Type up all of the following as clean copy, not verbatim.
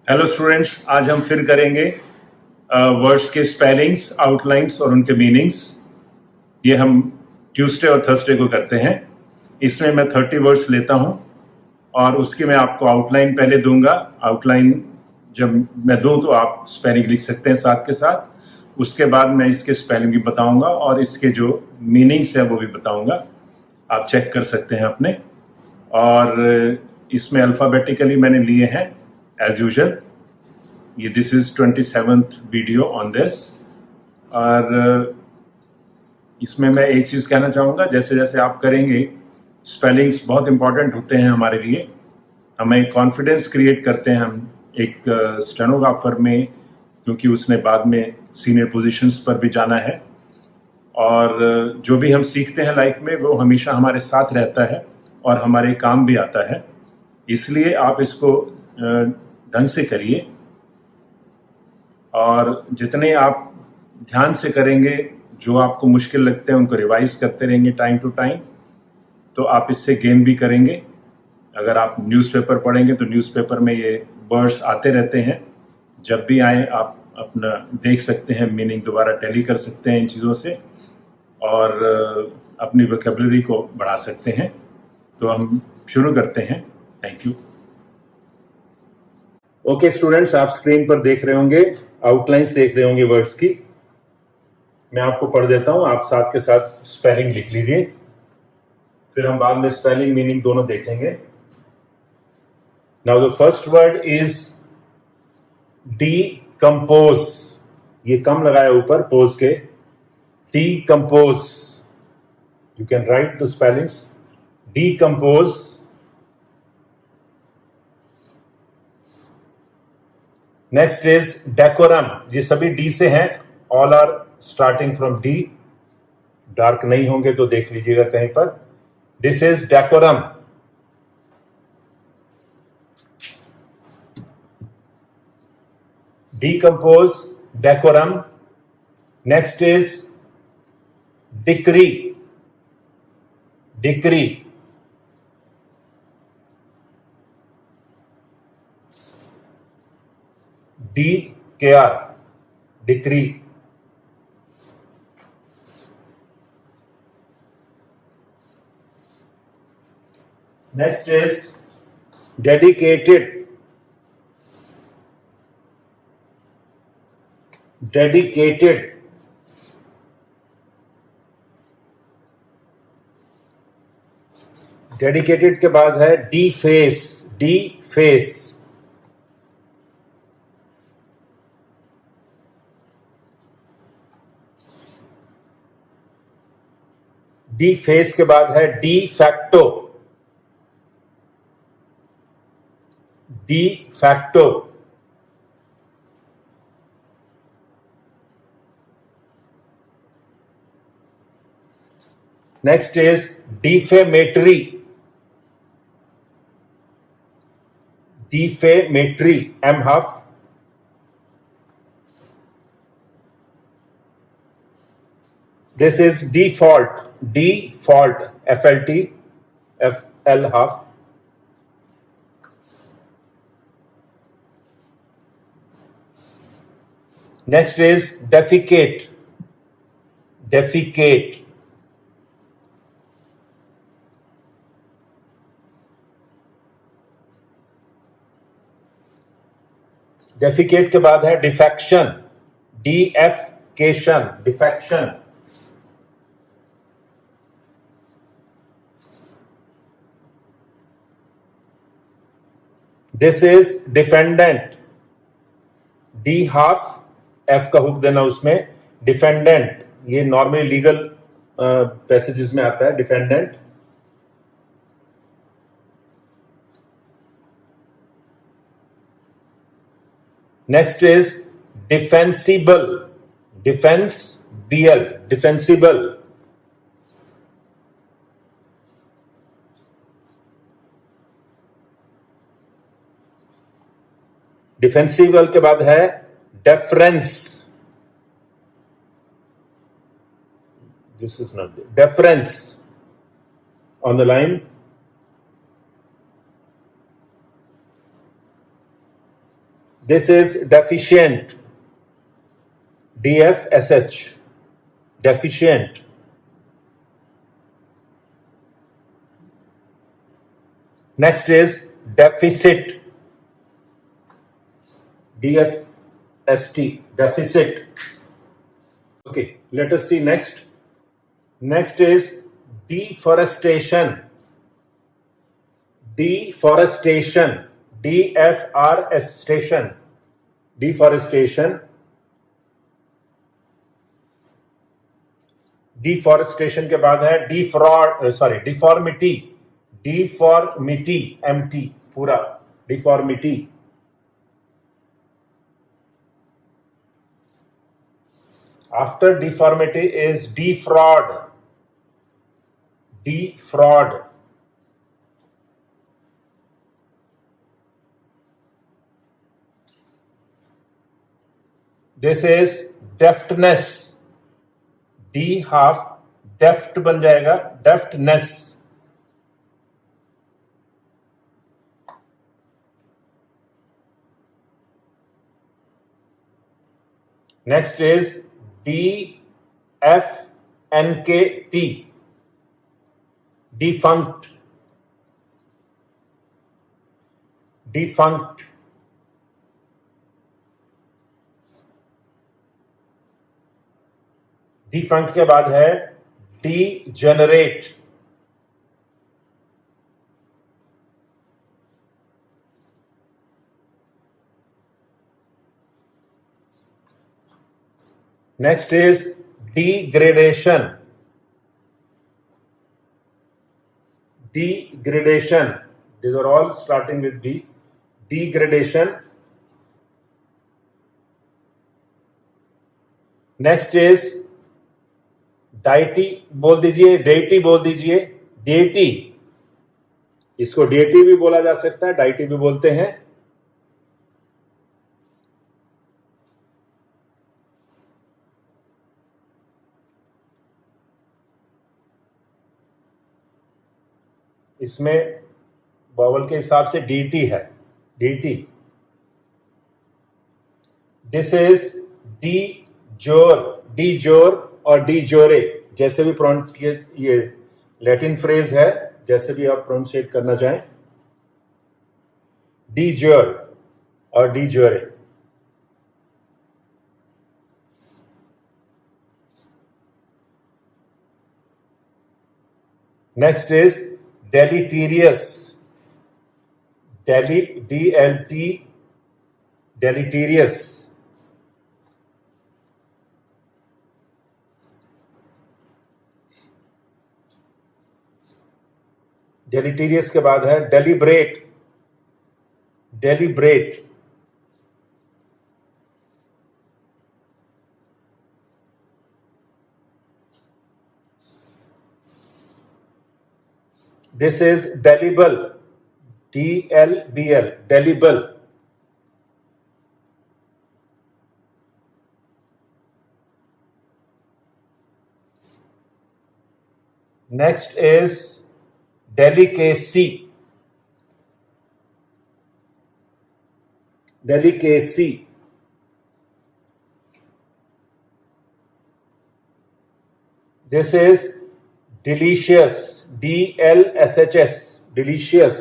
Hello students, आज हम फिर करेंगे वर्ड्स के स्पेलिंग्स, आउटलाइंस और उनके मीनिंग्स। ये हम ट्यूसडे और थर्सडे को करते हैं। इसमें मैं 30 वर्ड्स लेता हूं और उसकी मैं आपको आउटलाइन पहले दूंगा। आउटलाइन जब मैं दूं तो आप स्पेलिंग लिख सकते हैं साथ के साथ। उसके बाद मैं इसके स्पेलिंग भी बताऊंगा और इसके जो मीनिंग्स है वो भी बताऊंगा। आप चेक कर सकते हैं अपने। और इसमें अल्फाबेटिकली मैंने लिए हैं एज यूजुअल। ये this is 27th video on this. और इसमें मैं एक चीज कहना चाहूंगा, जैसे जैसे आप करेंगे, स्पेलिंग्स बहुत इंपॉर्टेंट होते हैं हमारे लिए। हमें कॉन्फिडेंस क्रिएट करते हैं हम एक स्टेनोग्राफर में, क्योंकि उसने बाद में सीनियर पोजीशंस पर भी जाना है। और जो भी हम सीखते हैं लाइफ में वो हमेशा हमारे साथ रहता है और हमारे काम भी आता है। इसलिए आप इसको ढंग से करिए और जितने आप ध्यान से करेंगे, जो आपको मुश्किल लगते हैं उनको रिवाइज करते रहेंगे टाइम टू टाइम, तो आप इससे गेन भी करेंगे। अगर आप न्यूज़पेपर पढ़ेंगे तो न्यूज़पेपर में ये वर्ड्स आते रहते हैं। जब भी आए आप अपना देख सकते हैं, मीनिंग दोबारा टैली कर सकते हैं इन चीज़ों से और अपनी वोकैबुलरी को बढ़ा सकते हैं। तो हम शुरू करते हैं। Thank you. ओके स्टूडेंट्स, आप स्क्रीन पर देख रहे होंगे, आउटलाइंस देख रहे होंगे वर्ड्स की। मैं आपको पढ़ देता हूं, आप साथ के साथ स्पेलिंग लिख लीजिए, फिर हम बाद में स्पेलिंग मीनिंग दोनों देखेंगे। Now the first word is decompose. ये कम लगाया ऊपर पोज के, decompose. You can write the spellings. Decompose, next is decorum. ये सभी डी से हैं, all are starting from D. Dark नहीं होंगे तो देख लीजिएगा कहीं पर। This is decorum. Decompose, decorum. Next is decree. Decree, DKR, decree. Next is dedicated. Dedicated, dedicated के बाद है डीफेस। डीफेस, डीफेस के बाद है de facto. De facto, next is defamatory. Defamatory, M half. This is default. Default, FLT, FL half. Next is defecate. Defecate, defecate के बाद है defection. Defection, defection. This is defendant. D half, F का hook देना उसमें। Defendant, ये normally legal passages में आता है, defendant. Next is defensible. Defence, BL, defensible. Defensible के बाद है deference. This is not deference on the line. This is deficient. DFSH. Deficient. Next is deficit. DFST. Deficit. Okay, let us see next. Next is deforestation. Deforestation. DFRS station. Deforestation. Deforestation के बाद है deformity. Deformity. MT पूरा. Deformity. After deformity is defraud. Defraud. This is deftness. D half deft बन जाएगा. Deftness. Next is DFNKT. Defunct. Defunct. Defunct के बाद है degenerate. Next is degradation. Degradation. These are all starting with D. Degradation. Next is deity बोल दीजिए. Deity बोल दीजिए. Deity. इसको deity भी बोला जा सकता है, deity भी बोलते हैं. इसमें वॉवल के हिसाब से dt है. dt. दिस इज डीजोर और डीजोरे, जैसे भी प्रोनाउंस किए, ये लैटिन फ्रेज है, जैसे भी आप प्रोनाउंसिएट करना चाहें. डीजोर और de jure. Next is deleterious. Deleterious. Deleterious के बाद है deliberate. Deliberate. This is delible. DLBL. Delible. Next is delicacy. Delicacy. This is delicious. DLSHS. Delicious.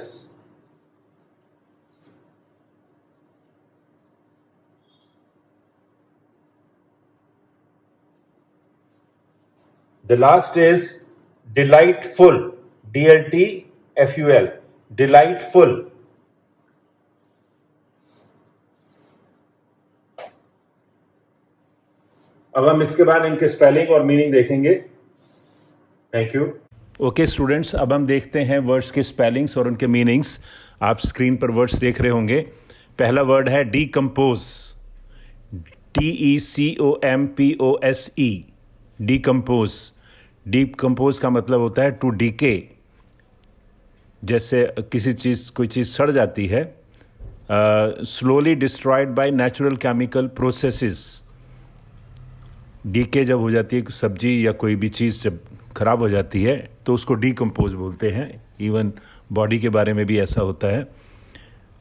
The last is delightful. DLTFUL. Delightful. अब हम इसके बाद इनके स्पेलिंग और मीनिंग देखेंगे. Thank you. ओके स्टूडेंट्स, अब हम देखते हैं वर्ड्स के स्पेलिंग्स और उनके मीनिंग्स. आप स्क्रीन पर वर्ड्स देख रहे होंगे. पहला वर्ड है डीकम्पोज. DECOMPOSE. डीकम्पोज. डीकम्पोज का मतलब होता है टू डीके. जैसे कोई चीज़ सड़ जाती है. Slowly destroyed by natural chemical processes. Decay जब हो जाती है सब्जी या कोई भी चीज़ जब खराब हो जाती है तो उसको डीकम्पोज बोलते हैं. इवन बॉडी के बारे में भी ऐसा होता है.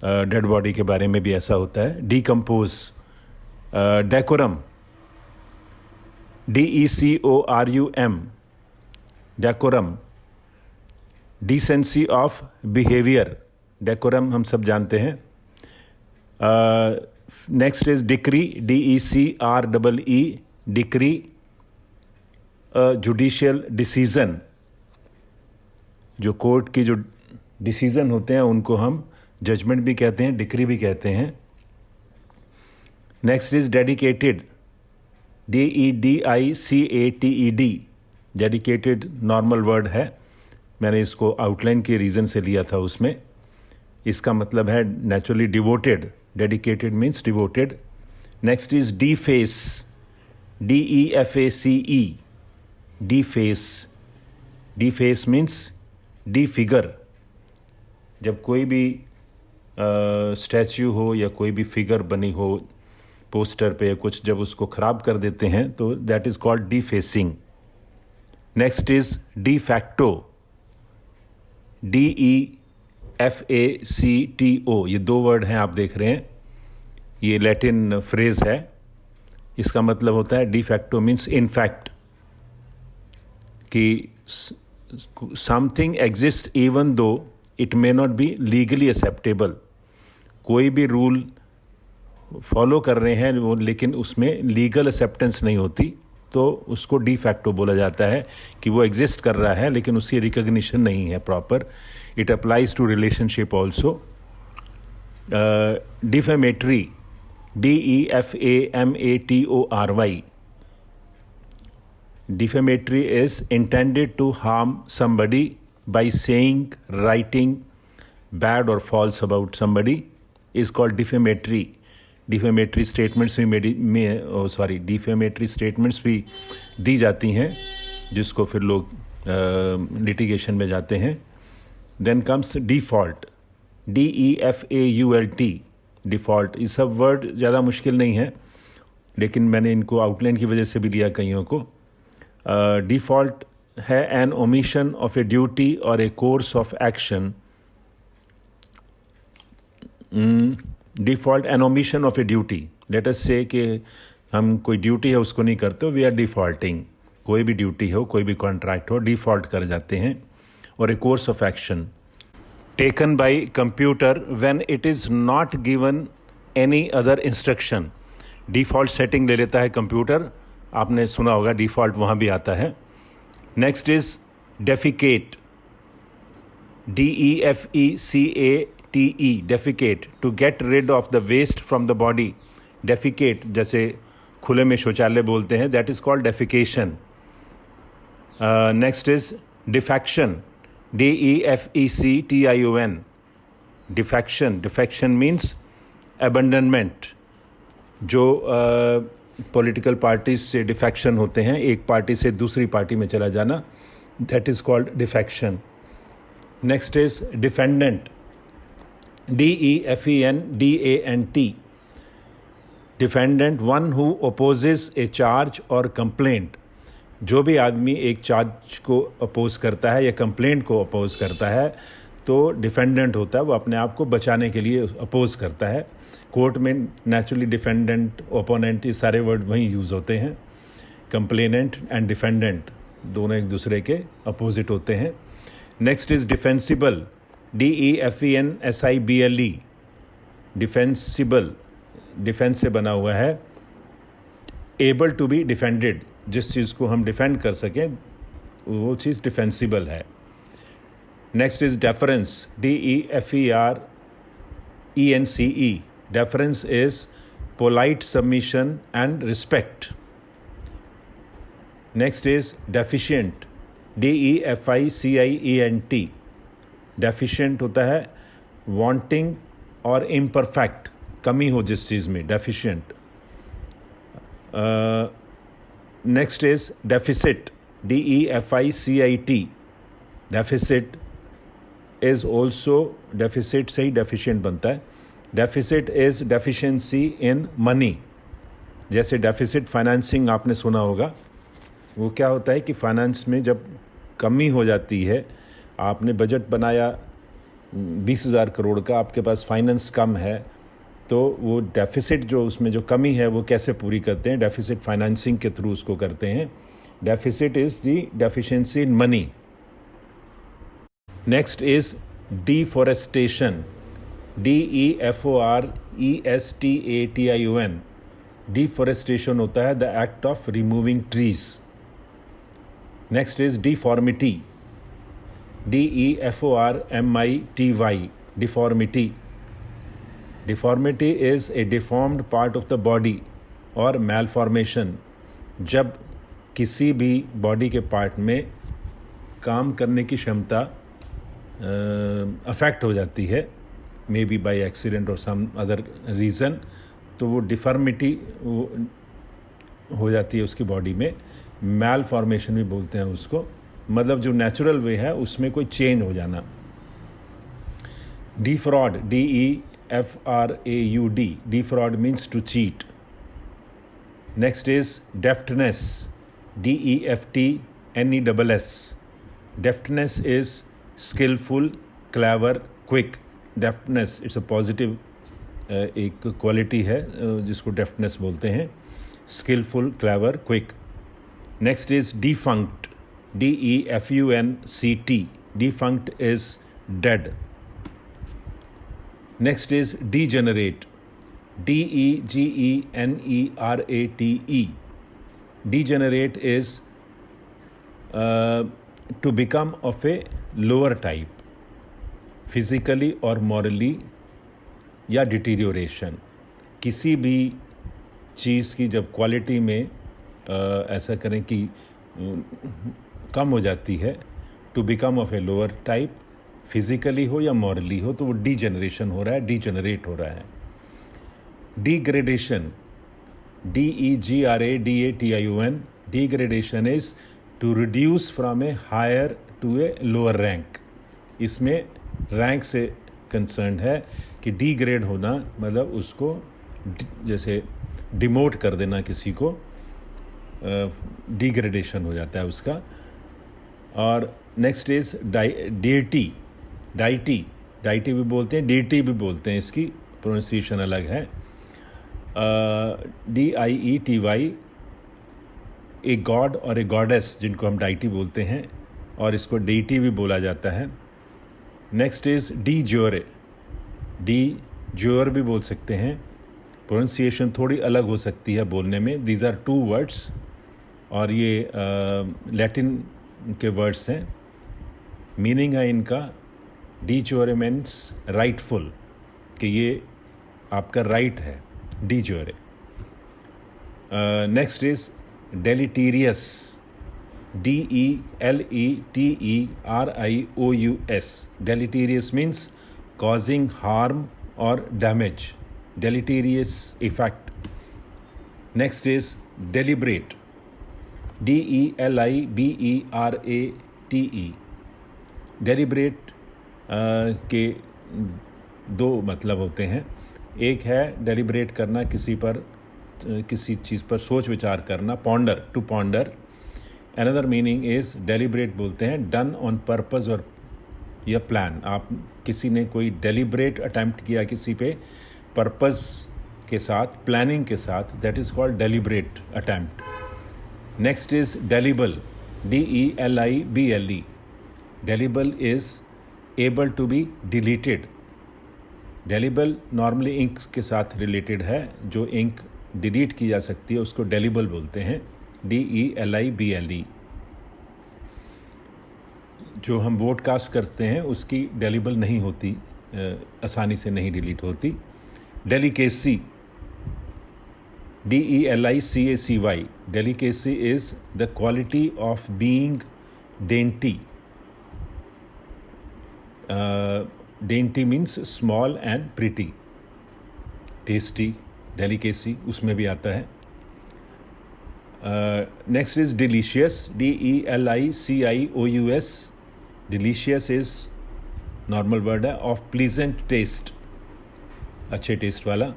डेड बॉडी के बारे में भी ऐसा होता है। Decompose, decorum, DECORUM, decorum, decency of behaviour, decorum हम सब जानते हैं। Next is decree, DECREE, decree, judicial decision, जो कोर्ट की जो डिसीजन होते हैं उनको हम जजमेंट भी कहते हैं, डिक्री भी कहते हैं। Next is dedicated, DEDICATED, dedicated normal word है, मैंने इसको आउटलाइन के रीज़न से लिया था उसमें। इसका मतलब है naturally devoted, dedicated means devoted. Next is deface, DEFACE, deface, deface means disfigure. जब कोई भी स्टैच्यू हो या कोई भी फिगर बनी हो पोस्टर पे कुछ, जब उसको ख़राब कर देते हैं तो that is called defacing. Next is de facto, DEFACTO, ये दो वर्ड हैं आप देख रहे हैं, ये लैटिन फ्रेज है। इसका मतलब होता है de facto means in fact, कि something exist even though it may not be legally acceptable. कोई भी रूल फॉलो कर रहे हैं वो, लेकिन उसमें लीगल एक्सेप्टेंस नहीं होती, तो उसको डी फैक्टो बोला जाता है कि वो एग्जिस्ट कर रहा है लेकिन उसकी रिकग्निशन नहीं है proper. It applies to relationship also. Defamatory, DEFAMATORY, defamatory is intended to harm somebody by saying, writing bad or false about somebody is called defamatory. Defamatory statements defamatory statements भी दी जाती हैं, जिसको फिर लोग लिटिगेशन में जाते हैं। Then comes default, DEFAULT, default. ये सब वर्ड ज़्यादा मुश्किल नहीं है, लेकिन मैंने इनको आउटलाइन की वजह से भी लिया कईयों को। डिफ़ॉल्ट है an omission of a duty और a course of action. Default an omission of a duty, let us say कि हम कोई ड्यूटी है उसको नहीं करते, वी आर डिफ़ॉल्टिंग। कोई भी ड्यूटी हो, कोई भी कॉन्ट्रैक्ट हो, डिफ़ॉल्ट कर जाते हैं। और a course of action taken by computer when it is not given any other instruction. Default setting ले लेता है कंप्यूटर, आपने सुना होगा डिफ़ॉल्ट वहाँ भी आता है। Next is defecate, DEFECATE, defecate, to get rid of the waste from the body. Defecate जैसे खुले में शौचालय बोलते हैं, that is called defecation. Next is defection, DEFECTION, defection. Defection means abandonment. जो पॉलिटिकल पार्टीज से डिफेक्शन होते हैं, एक पार्टी से दूसरी पार्टी में चला जाना, that is called defection. Next is defendant, DEFENDANT, defendant, one who opposes a charge और कंप्लेंट। जो भी आदमी एक चार्ज को अपोज करता है या कंप्लेंट को अपोज करता है तो डिफेंडेंट होता है, वो अपने आप को बचाने के लिए अपोज करता है। कोर्ट में नेचुरली डिफेंडेंट, ओपोनेंट, ये सारे वर्ड वहीं यूज़ होते हैं। कंप्लेनेंट एंड डिफेंडेंट दोनों एक दूसरे के अपोजिट होते हैं। Next is defensible, DEFENSIBLE, defensible, defence से बना हुआ है। एबल टू बी डिफेंडेड, जिस चीज़ को हम डिफेंड कर सकें वो चीज़ डिफेंसिबल है। Next is deference, DEFERENCE, deference is polite submission and respect. Next is deficient, DEFICIENT, deficient होता है वांटिंग और इम्परफेक्ट, कमी हो जिस चीज़ में, deficient. Next is deficit, DEFICIT, deficit is also, deficit से ही डेफिशिएंट बनता है। Deficit is deficiency in money. जैसे डेफिसिट फाइनेंसिंग आपने सुना होगा, वो क्या होता है कि फाइनेंस में जब कमी हो जाती है, आपने बजट बनाया 20,000 करोड़ का, आपके पास फाइनेंस कम है, तो वो डेफिसिट जो उसमें जो कमी है वो कैसे पूरी करते हैं? डेफिसिट फाइनेंसिंग के थ्रू उसको करते हैं. Deficit is the deficiency in money. Next is deforestation. DEFORESTATION. Deforestation होता है the act of removing trees. Next is deformity. DEFORMITY. Deformity. Deformity is a deformed part of the body और malformation. जब किसी भी body के part में काम करने की क्षमता अफेक्ट हो जाती है, मे बी बाई एक्सीडेंट और सम अदर रीज़न, तो वो डिफॉर्मिटी हो जाती है उसकी बॉडी में. malformation भी बोलते हैं उसको, मतलब जो नेचुरल वे है उसमें कोई चेंज हो जाना. Defraud. DEFRAUD. Defraud means to cheat. Next is deftness. DEFTNESS. Deftness is skilful, clever, quick. Deftness it's a positive एक क्वालिटी है जिसको डेफ्टनेस बोलते हैं. Skilful, clever, quick. Next is defunct. DEFUNCT. Defunct is dead. Next is degenerate. DEGENERATE. Degenerate is to become of a lower type, physically or morally, या deterioration. किसी भी चीज़ की जब क्वालिटी में ऐसा करें कि कम हो जाती है, to become of a lower type, physically हो या मॉरली हो, तो वो डीजेनरेशन हो रहा है, डीजेनरेट हो रहा है. Degradation. DEGRADATION. Degradation is to reduce from a higher to a lower rank. इसमें रैंक से कंसर्न है कि डिग्रेड होना मतलब उसको जैसे डिमोट कर देना किसी को, डिग्रेडेशन हो जाता है उसका. और नेक्स्ट इज डेटी. डाइटी भी बोलते हैं, डेटी भी बोलते हैं, इसकी प्रोनाउंसिएशन अलग है. DIETY. ए गॉड और ए गॉडेस जिनको हम डाइटी बोलते हैं, और इसको डेटी भी बोला जाता है. Next is de jure. Jure भी बोल सकते हैं, प्रोनाउंसिएशन थोड़ी अलग हो सकती है बोलने में. दीज आर 2 वर्ड्स और ये लैटिन के वर्ड्स हैं. मीनिंग है इनका डी ज्योरे मीन्स राइटफुल, कि ये आपका राइट है, de jure. Next is deleterious. DELETERIOUS. Deleterious means causing harm or damage. Deleterious effect. Next is deliberate. DELIBERATE. Deliberate के 2 मतलब होते हैं. एक है डेलिब्रेट करना, किसी चीज़ पर सोच विचार करना, ponder, to ponder. Another meaning is deliberate बोलते हैं डन ऑन पर्पस और या प्लान. आप किसी ने कोई डेलिब्रेट अटैम्प्ट किया किसी पे पर्पस के साथ, प्लानिंग के साथ, that is called deliberate attempt. Next is delible. DELIBLE. Delible is able to be deleted. Delible normally ink के साथ रिलेटेड है, जो इंक डिलीट की जा सकती है उसको डेलिबल बोलते हैं. DELIBLE. जो हम वोट कास्ट करते हैं उसकी डेलिबल नहीं होती, आसानी से नहीं डिलीट होती. Delicacy. DELICACY. Delicacy is the quality of being dainty. Dainty means small and pretty. Tasty, delicacy उसमें भी आता है. Next is delicious. DELICIOUS. Delicious is normal word है, ऑफ प्लीजेंट टेस्ट, अच्छे टेस्ट वाला.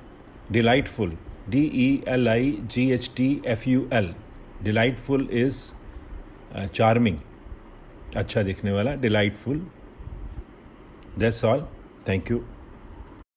Delightful. DELIGHTFUL. Delightful is charming, अच्छा दिखने वाला, delightful. That's all, thank you.